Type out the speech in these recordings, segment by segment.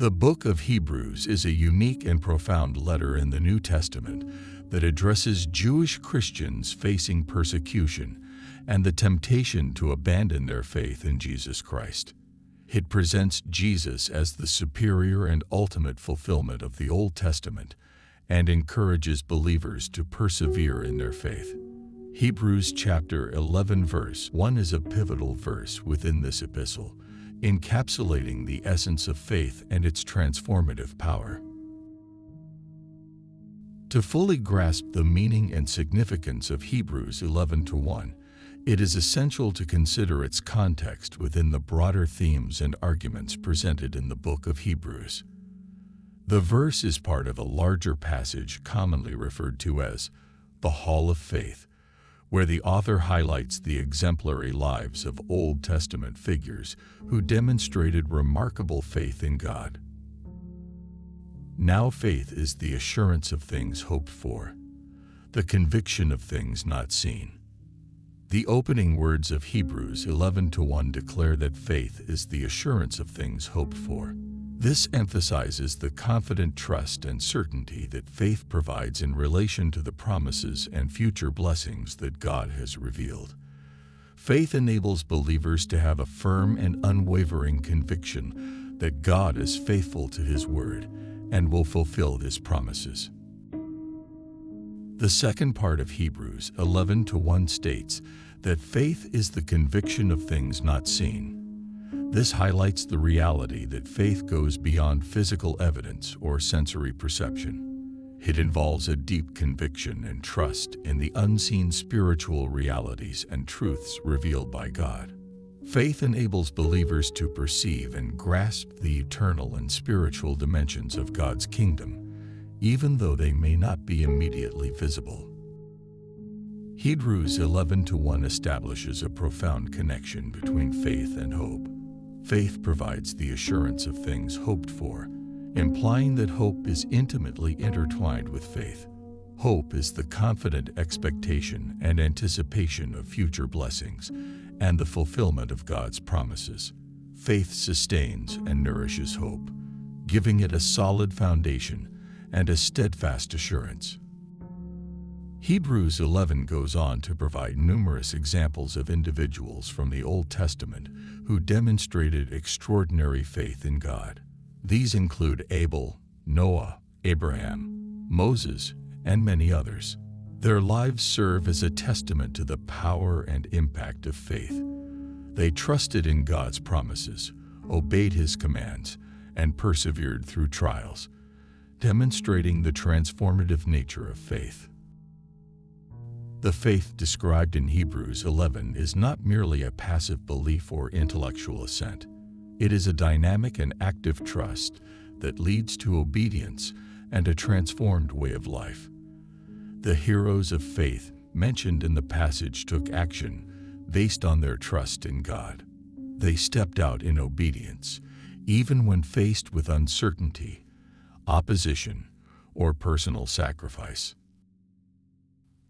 The book of Hebrews is a unique and profound letter in the New Testament that addresses Jewish Christians facing persecution and the temptation to abandon their faith in Jesus Christ. It presents Jesus as the superior and ultimate fulfillment of the Old Testament and encourages believers to persevere in their faith. Hebrews chapter 11 verse 1 is a pivotal verse within this epistle, encapsulating the essence of faith and its transformative power. To fully grasp the meaning and significance of Hebrews 11:1, it is essential to consider its context within the broader themes and arguments presented in the book of Hebrews. The verse is part of a larger passage commonly referred to as the Hall of Faith, where the author highlights the exemplary lives of Old Testament figures who demonstrated remarkable faith in God. Now faith is the assurance of things hoped for, the conviction of things not seen. The opening words of Hebrews 11:1 declare that faith is the assurance of things hoped for. This emphasizes the confident trust and certainty that faith provides in relation to the promises and future blessings that God has revealed. Faith enables believers to have a firm and unwavering conviction that God is faithful to His word and will fulfill His promises. The second part of Hebrews 11:1 states that faith is the conviction of things not seen. This highlights the reality that faith goes beyond physical evidence or sensory perception. It involves a deep conviction and trust in the unseen spiritual realities and truths revealed by God. Faith enables believers to perceive and grasp the eternal and spiritual dimensions of God's kingdom, even though they may not be immediately visible. Hebrews 11:1 establishes a profound connection between faith and hope. Faith provides the assurance of things hoped for, implying that hope is intimately intertwined with faith. Hope is the confident expectation and anticipation of future blessings and the fulfillment of God's promises. Faith sustains and nourishes hope, giving it a solid foundation and a steadfast assurance. Hebrews 11 goes on to provide numerous examples of individuals from the Old Testament who demonstrated extraordinary faith in God. These include Abel, Noah, Abraham, Moses, and many others. Their lives serve as a testament to the power and impact of faith. They trusted in God's promises, obeyed His commands, and persevered through trials, demonstrating the transformative nature of faith. The faith described in Hebrews 11 is not merely a passive belief or intellectual assent. It is a dynamic and active trust that leads to obedience and a transformed way of life. The heroes of faith mentioned in the passage took action based on their trust in God. They stepped out in obedience, even when faced with uncertainty, opposition, or personal sacrifice.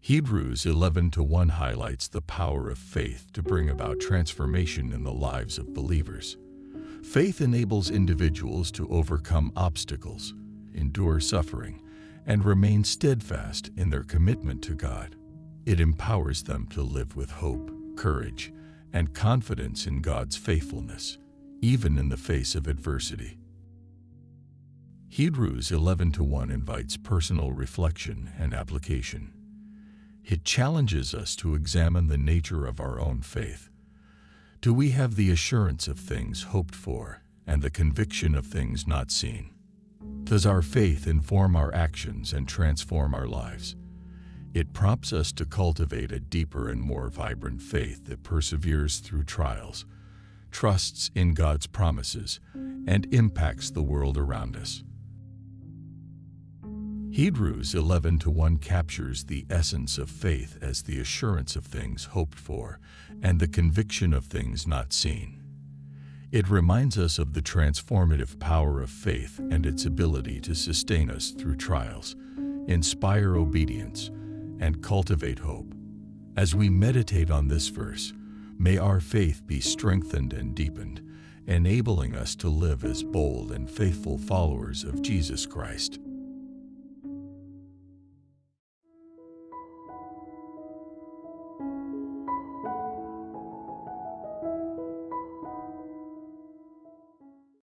Hebrews 11:1 highlights the power of faith to bring about transformation in the lives of believers. Faith enables individuals to overcome obstacles, endure suffering, and remain steadfast in their commitment to God. It empowers them to live with hope, courage, and confidence in God's faithfulness, even in the face of adversity. Hebrews 11:1 invites personal reflection and application. It challenges us to examine the nature of our own faith. Do we have the assurance of things hoped for and the conviction of things not seen? Does our faith inform our actions and transform our lives? It prompts us to cultivate a deeper and more vibrant faith that perseveres through trials, trusts in God's promises, and impacts the world around us. Hebrews 11:1 captures the essence of faith as the assurance of things hoped for and the conviction of things not seen. It reminds us of the transformative power of faith and its ability to sustain us through trials, inspire obedience, and cultivate hope. As we meditate on this verse, may our faith be strengthened and deepened, enabling us to live as bold and faithful followers of Jesus Christ.